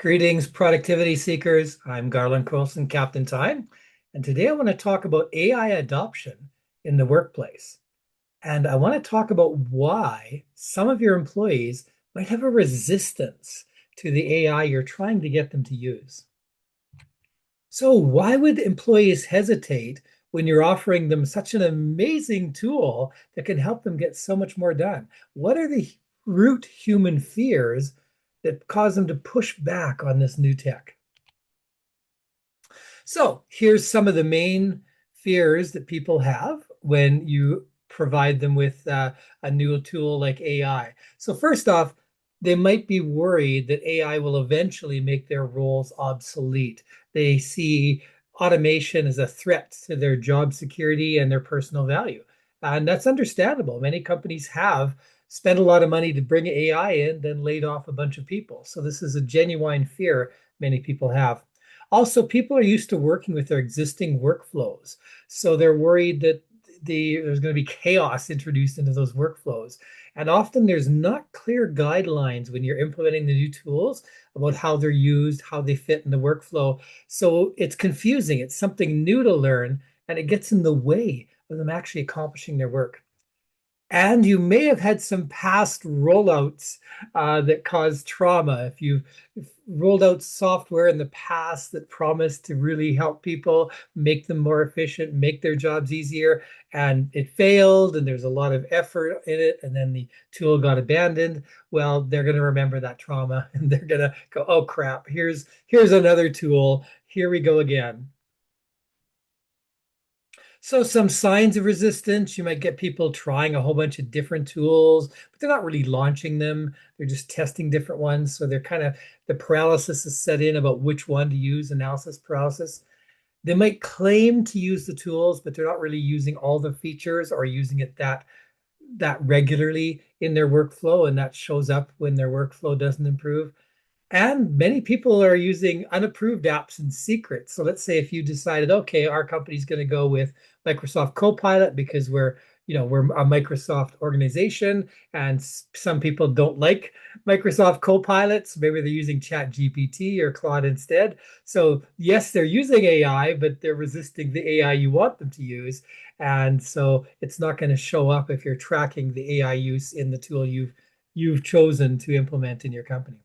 Greetings, productivity seekers. I'm Garland, Coulson, Captain Time, and today I want to talk about AI adoption in the workplace. And I want to talk about why some of your employees might have a resistance to the AI you're trying to get them to use. So, why would employees hesitate when you're offering them such an amazing tool that can help them get so much more done? What are the root human fears that cause them to push back on this new tech? So here's some of the main fears that people have when you provide them with a new tool like AI. So first off, they might be worried that AI will eventually make their roles obsolete. They see automation as a threat to their job security and their personal value. And that's understandable. Many companies have spent a lot of money to bring AI in, then laid off a bunch of people. So this is a genuine fear many people have. Also, people are used to working with their existing workflows. So they're worried that there's going to be chaos introduced into those workflows. And often there's not clear guidelines when you're implementing the new tools about how they're used, how they fit in the workflow. So it's confusing. It's something new to learn, and it gets in the way of them actually accomplishing their work. And you may have had some past rollouts that caused trauma. If you've rolled out software in the past that promised to really help people, make them more efficient, make their jobs easier, and it failed, and there's a lot of effort in it, and then the tool got abandoned, well, they're going to remember that trauma and they're going to go, oh crap, here's another tool. Here we go again. So some signs of resistance, you might get people trying a whole bunch of different tools, but they're not really launching them. They're just testing different ones. So they're kind of, the paralysis is set in about which one to use, analysis paralysis. They might claim to use the tools, but they're not really using all the features or using it that regularly in their workflow, and that shows up when their workflow doesn't improve. And many people are using unapproved apps in secret. So let's say if you decided, okay, our company's going to go with Microsoft Copilot because we're a Microsoft organization, and some people don't like Microsoft Copilot, so maybe they're using Chat GPT or Claude instead. So yes, they're using AI, but they're resisting the AI you want them to use. And so it's not going to show up if you're tracking the AI use in the tool you've chosen to implement in your company.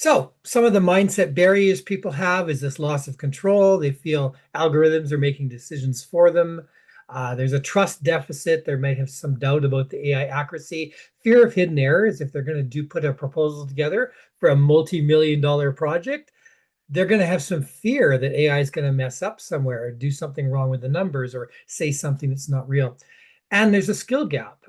So, some of the mindset barriers people have is this loss of control. They feel algorithms are making decisions for them. There's a trust deficit. They might have some doubt about the AI accuracy. Fear of hidden errors. If they're going to put a proposal together for a multi-million-dollar project, they're going to have some fear that AI is going to mess up somewhere or do something wrong with the numbers or say something that's not real. And there's a skill gap.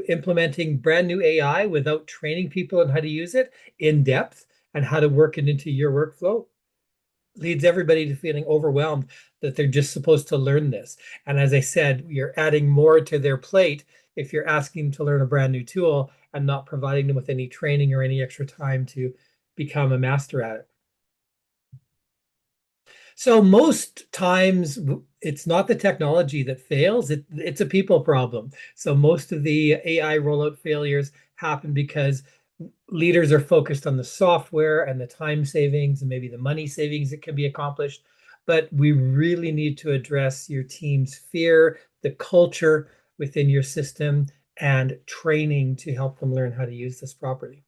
Implementing brand new AI without training people on how to use it in depth and how to work it into your workflow leads everybody to feeling overwhelmed that they're just supposed to learn this. And as I said, you're adding more to their plate if you're asking them to learn a brand new tool and not providing them with any training or any extra time to become a master at it. So most times it's not the technology that fails, it's a people problem. So most of the AI rollout failures happen because leaders are focused on the software and the time savings and maybe the money savings that can be accomplished. But we really need to address your team's fear, the culture within your system, and training to help them learn how to use this properly.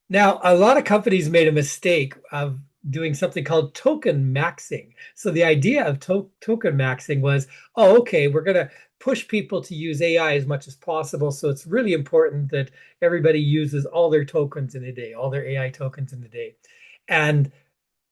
Now, a lot of companies made a mistake of doing something called token maxing. So the idea of token maxing was, oh, okay, we're going to push people to use AI as much as possible. So it's really important that everybody uses all their tokens in a day, all their AI tokens in a day. And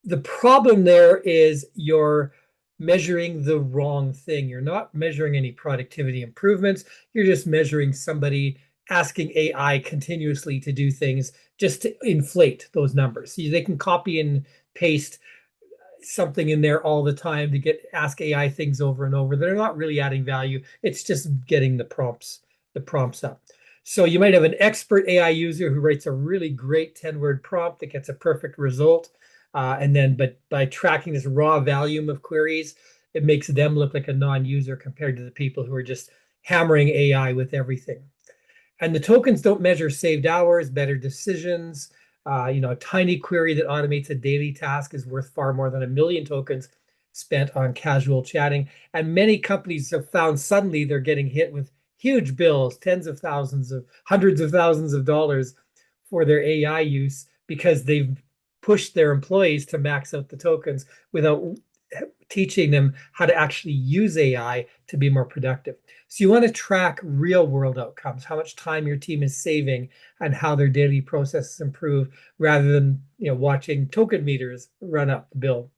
the problem there is you're measuring the wrong thing. You're not measuring any productivity improvements. You're just measuring somebody asking AI continuously to do things just to inflate those numbers. So they can copy and paste something in there all the time to ask AI things over and over. They're not really adding value. It's just getting the prompts up. So you might have an expert AI user who writes a really great 10-word prompt that gets a perfect result. But by tracking this raw volume of queries, it makes them look like a non-user compared to the people who are just hammering AI with everything. And the tokens don't measure saved hours, better decisions. A tiny query that automates a daily task is worth far more than 1 million tokens spent on casual chatting. And many companies have found suddenly they're getting hit with huge bills, tens of thousands of hundreds of thousands of dollars for their AI use because they've pushed their employees to max out the tokens without teaching them how to actually use AI to be more productive. So you want to track real world outcomes, how much time your team is saving and how their daily processes improve rather than watching token meters run up the bill.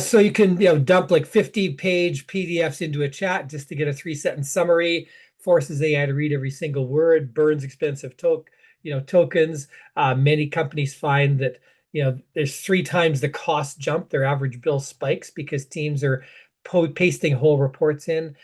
So you can, dump like 50-page PDFs into a chat just to get a 3 sentence summary, forces AI to read every single word, burns expensive tokens. Many companies find that, there's 3 times the cost jump. Their average bill spikes because teams are pasting whole reports in.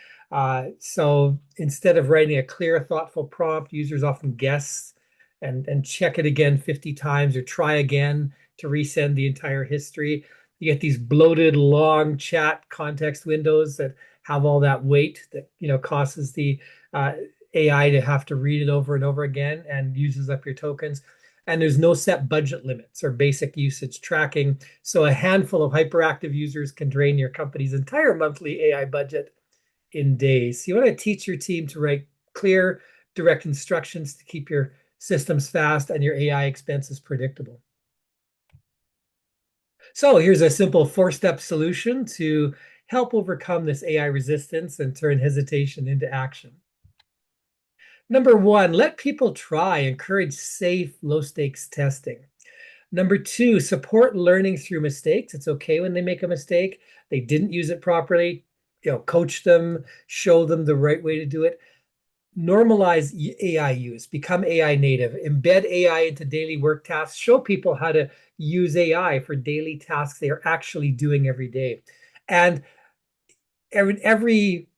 So instead of writing a clear, thoughtful prompt, users often guess and check it again 50 times or try again to resend the entire history. You get these bloated, long chat context windows that have all that weight that causes the AI to have to read it over and over again and uses up your tokens. And there's no set budget limits or basic usage tracking. So a handful of hyperactive users can drain your company's entire monthly AI budget in days. You want to teach your team to write clear, direct instructions to keep your systems fast and your AI expenses predictable. So here's a simple 4-step solution to help overcome this AI resistance and turn hesitation into action. Number 1, let people try, encourage safe, low-stakes testing. Number 2, support learning through mistakes. It's okay when they make a mistake. They didn't use it properly. Coach them, show them the right way to do it. Normalize AI use, become AI native, embed AI into daily work tasks, show people how to use AI for daily tasks they are actually doing every day. And every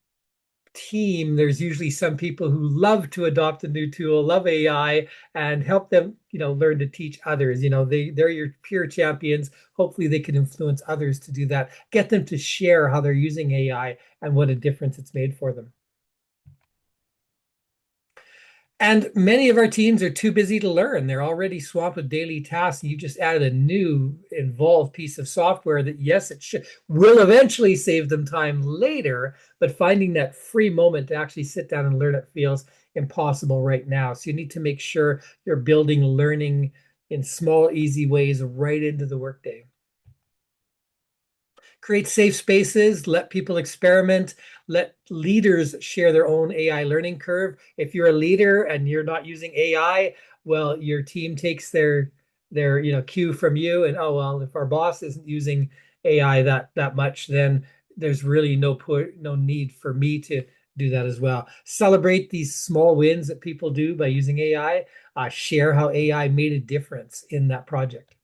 team, there's usually some people who love to adopt a new tool, love AI, and help them, learn to teach others. They're your peer champions. Hopefully they can influence others to do that. Get them to share how they're using AI and what a difference it's made for them. And many of our teams are too busy to learn. They're already swamped with daily tasks. You just added a new involved piece of software that, yes, it will eventually save them time later, but finding that free moment to actually sit down and learn it feels impossible right now. So you need to make sure you're building learning in small, easy ways right into the workday. Create safe spaces, let people experiment, let leaders share their own AI learning curve. If you're a leader and you're not using AI, well, your team takes their cue from you, and oh well, if our boss isn't using AI that much, then there's really no need for me to do that as well. Celebrate these small wins that people do by using AI. Share how AI made a difference in that project.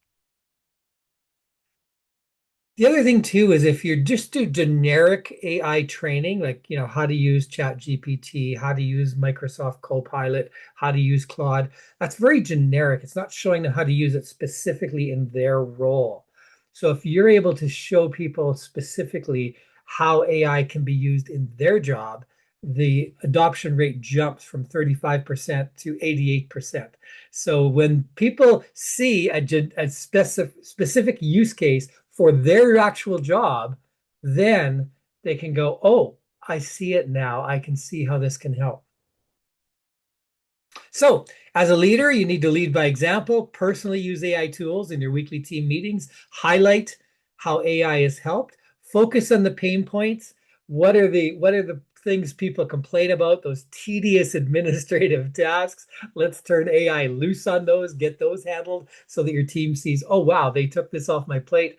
The other thing too is if you just do generic AI training, like how to use ChatGPT, how to use Microsoft Copilot, how to use Claude, that's very generic. It's not showing them how to use it specifically in their role. So if you're able to show people specifically how AI can be used in their job, the adoption rate jumps from 35% to 88%. So when people see a specific use case for their actual job, then they can go, oh, I see it now. I can see how this can help. So, as a leader, you need to lead by example, personally use AI tools in your weekly team meetings, highlight how AI has helped, focus on the pain points. What are the things people complain about, those tedious administrative tasks? Let's turn AI loose on those, get those handled so that your team sees, oh, wow, they took this off my plate.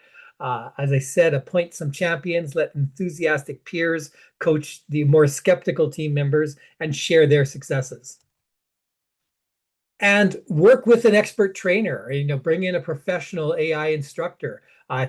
As I said, appoint some champions, let enthusiastic peers coach the more skeptical team members and share their successes. And work with an expert trainer, bring in a professional AI instructor.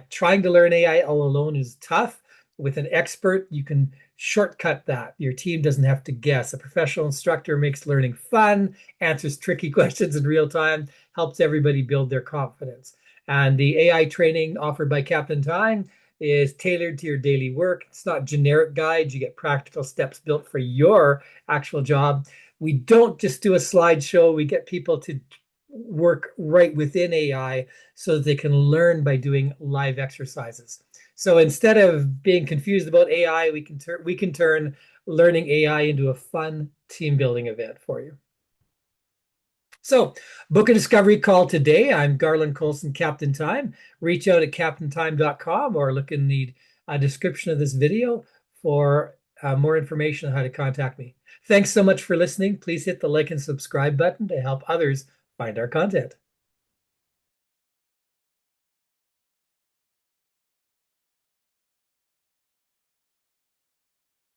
Trying to learn AI all alone is tough. With an expert, you can shortcut that. Your team doesn't have to guess. A professional instructor makes learning fun, answers tricky questions in real time, helps everybody build their confidence. And the AI training offered by Captain Time is tailored to your daily work. It's not generic guides. You get practical steps built for your actual job. We don't just do a slideshow. We get people to work right within AI so that they can learn by doing live exercises. So instead of being confused about AI, we can turn learning AI into a fun team building event for you. So book a discovery call today. I'm Garland Coulson, Captain Time. Reach out at captaintime.com or look in the description of this video for more information on how to contact me. Thanks so much for listening. Please hit the like and subscribe button to help others find our content.